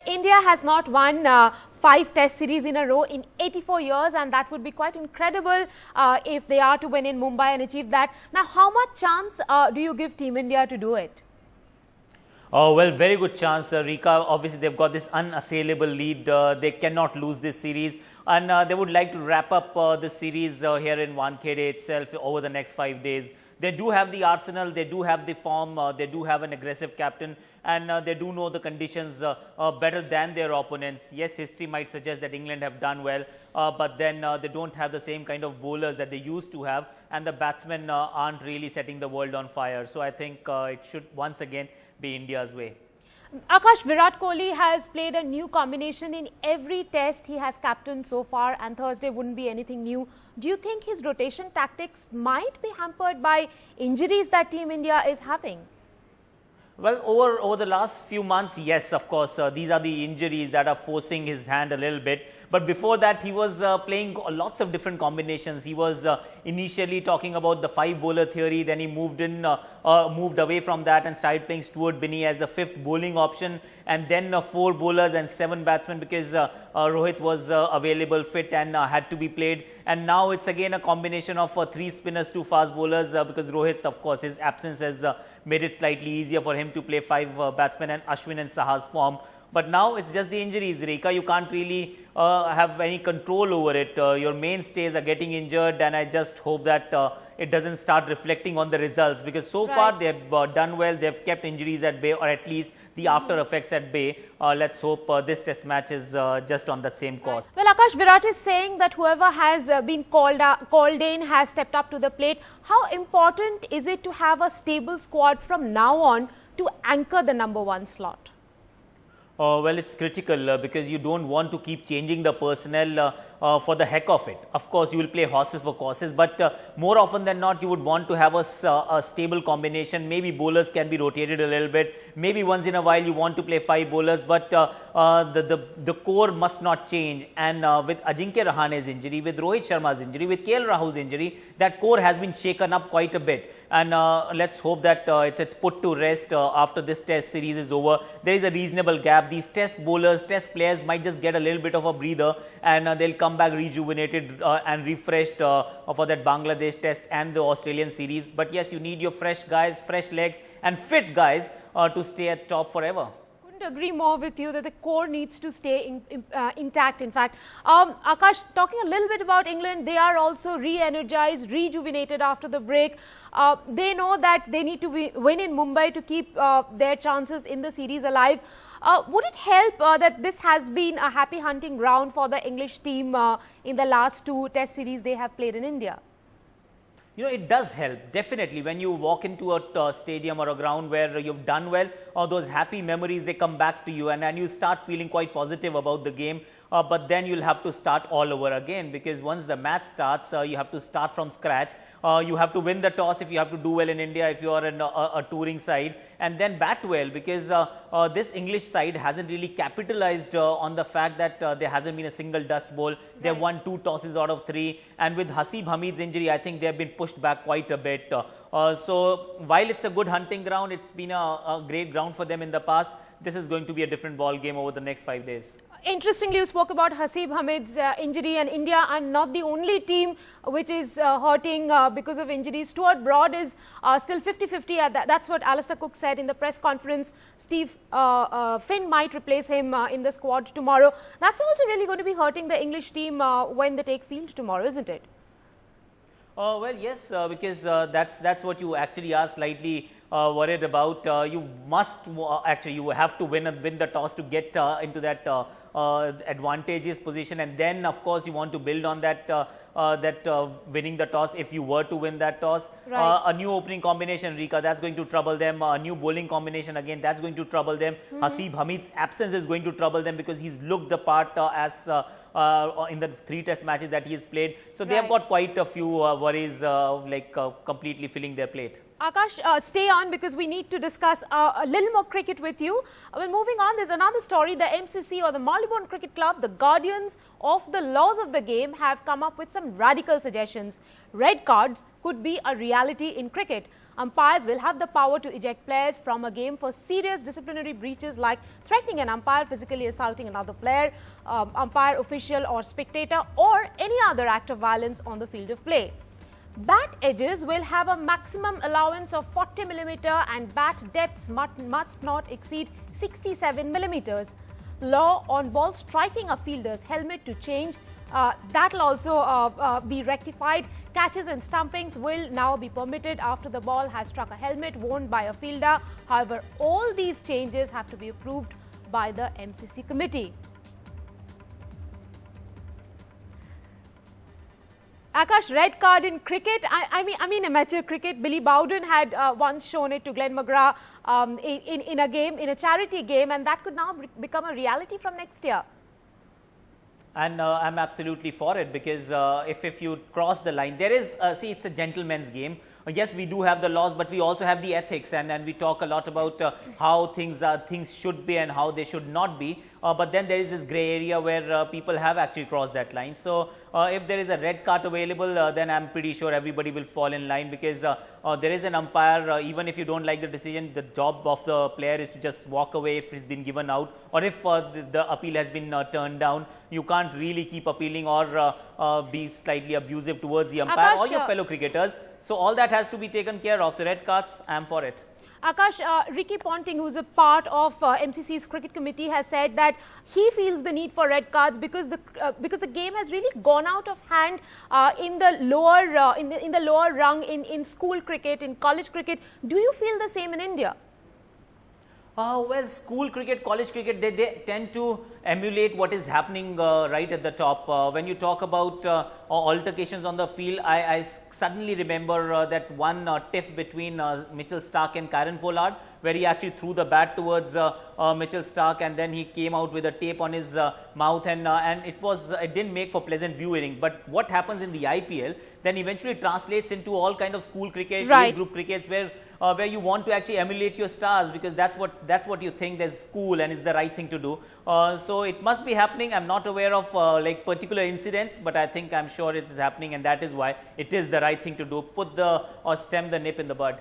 India has not won 5 test series in a row in 84 years, and that would be quite incredible if they are to win in Mumbai and achieve that. Now, how much chance do you give Team India to do it? Well, very good chance, Rika. Obviously, they've got this unassailable lead. They cannot lose this series, and they would like to wrap up the series here in Wankhede itself over the next 5 days. They do have the arsenal, they do have the form, they do have an aggressive captain, and they do know the conditions better than their opponents. Yes, history might suggest that England have done well, but then they don't have the same kind of bowlers that they used to have, and the batsmen aren't really setting the world on fire. So I think it should once again be India's way. Aakash, Virat Kohli has played a new combination in every test he has captained so far, and Thursday wouldn't be anything new. Do you think his rotation tactics might be hampered by injuries that Team India is having? Well, over the last few months, yes, of course, these are the injuries that are forcing his hand a little bit. But before that, he was playing lots of different combinations. He was initially talking about the 5-bowler theory, then he moved away from that and started playing Stuart Binney as the 5th bowling option, and then 4 bowlers and 7 batsmen because Rohit was available, fit, and had to be played. And now it's again a combination of 3 spinners, 2 fast bowlers because Rohit, of course, his absence has made it slightly easier for him to play 5 batsmen and Ashwin and Saha's form. But now it's just the injuries, Rekha. You can't really have any control over it. Your mainstays are getting injured, and I just hope that it doesn't start reflecting on the results, because so far they have done well. They have kept injuries at bay, or at least the after effects at bay. Let's hope this test match is just on that same course. Well, Aakash, Virat is saying that whoever has been called in has stepped up to the plate. How important is it to have a stable squad from now on to anchor the #1 slot? Well, it's critical because you don't want to keep changing the personnel for the heck of it. Of course, you will play horses for courses, but more often than not, you would want to have a stable combination. Maybe bowlers can be rotated a little bit. Maybe once in a while you want to play 5 bowlers, but the core must not change. And with Ajinkya Rahane's injury, with Rohit Sharma's injury, with KL Rahul's injury, that core has been shaken up quite a bit. And let's hope that it's put to rest after this test series is over. There is a reasonable gap. These test bowlers, test players might just get a little bit of a breather, and they'll come back rejuvenated and refreshed for that Bangladesh test and the Australian series. But yes, you need your fresh guys, fresh legs and fit guys to stay at top forever. Couldn't agree more with you that the core needs to stay intact. In fact, Aakash, talking a little bit about England, they are also re-energized, rejuvenated after the break. They know that they need to win in Mumbai to keep their chances in the series alive. Would it help that this has been a happy hunting ground for the English team in the last 2 test series they have played in India? You know, it does help, definitely. When you walk into a stadium or a ground where you've done well, those happy memories, they come back to you, and you start feeling quite positive about the game. But then you'll have to start all over again, because once the match starts, you have to start from scratch. You have to win the toss if you have to do well in India, if you are in a touring side, and then bat well, because this English side hasn't really capitalized on the fact that there hasn't been a single dust bowl. They have won 2 tosses out of 3, and with Haseeb Hamid's injury, I think they have been pushed back quite a bit. So while it's a good hunting ground, it's been a great ground for them in the past. This is going to be a different ball game over the next 5 days. Interestingly, you spoke about Haseeb Hamid's injury, and India are not the only team which is hurting because of injuries. Stuart Broad is still 50-50. That's what Alistair Cook said in the press conference. Steve Finn might replace him in the squad tomorrow. That's also really going to be hurting the English team when they take field tomorrow, isn't it? Well, yes, because that's what you actually are slightly worried about. You must actually, you have to win the toss to get into that advantageous position, and then of course you want to build on that winning the toss. If you were to win that toss, a new opening combination, Rika, that's going to trouble them. A new bowling combination, again, that's going to trouble them. Haseeb Hamid's absence is going to trouble them, because he's looked the part as in the 3 test matches that he has played. So they have got quite a few worries completely filling their plate. Aakash, stay on, because we need to discuss a little more cricket with you. Well, moving on, there's another story. The MCC, or the Marylebone Cricket Club, the guardians of the laws of the game, have come up with some radical suggestions. Red cards could be a reality in cricket. Umpires will have the power to eject players from a game for serious disciplinary breaches like threatening an umpire, physically assaulting another player, umpire, official or spectator, or any other act of violence on the field of play. Bat edges will have a maximum allowance of 40 mm and bat depths must not exceed 67 mm. Law on ball striking a fielder's helmet to change. That will also be rectified. Catches and stumpings will now be permitted after the ball has struck a helmet worn by a fielder. However, all these changes have to be approved by the MCC committee. Aakash, red card in cricket. I mean amateur cricket. Billy Bowden had once shown it to Glenn McGrath in a charity game, and that could now become a reality from next year. And I'm absolutely for it, because if you cross the line, there is, see, it's a gentleman's game. Yes, we do have the laws, but we also have the ethics, and we talk a lot about how things should be and how they should not be. But then there is this grey area where people have actually crossed that line. So if there is a red card available, then I'm pretty sure everybody will fall in line, because there is an umpire. Even if you don't like the decision, the job of the player is to just walk away if it's been given out, or if the appeal has been turned down. You can't really keep appealing or be slightly abusive towards the umpire Aakash, or your fellow cricketers. So all that has to be taken care of. So red cards, I'm for it. Aakash, Ricky Ponting, who's a part of MCC's cricket committee, has said that he feels the need for red cards because the game has really gone out of hand in the lower rung in school cricket, in college cricket. Do you feel the same in India? Well, school cricket, college cricket, they tend to emulate what is happening right at the top. When you talk about altercations on the field, I suddenly remember that one tiff between Mitchell Starc and Kieron Pollard, where he actually threw the bat towards Mitchell Starc, and then he came out with a tape on his mouth, and it didn't make for pleasant viewing. But what happens in the IPL then eventually translates into all kind of school cricket, right, age group crickets, where you want to actually emulate your stars, because that's what you think is cool and is the right thing to do. So it must be happening. I'm not aware of like particular incidents, but I'm sure it is happening, and that is why it is the right thing to do. Put or stem the nip in the bud.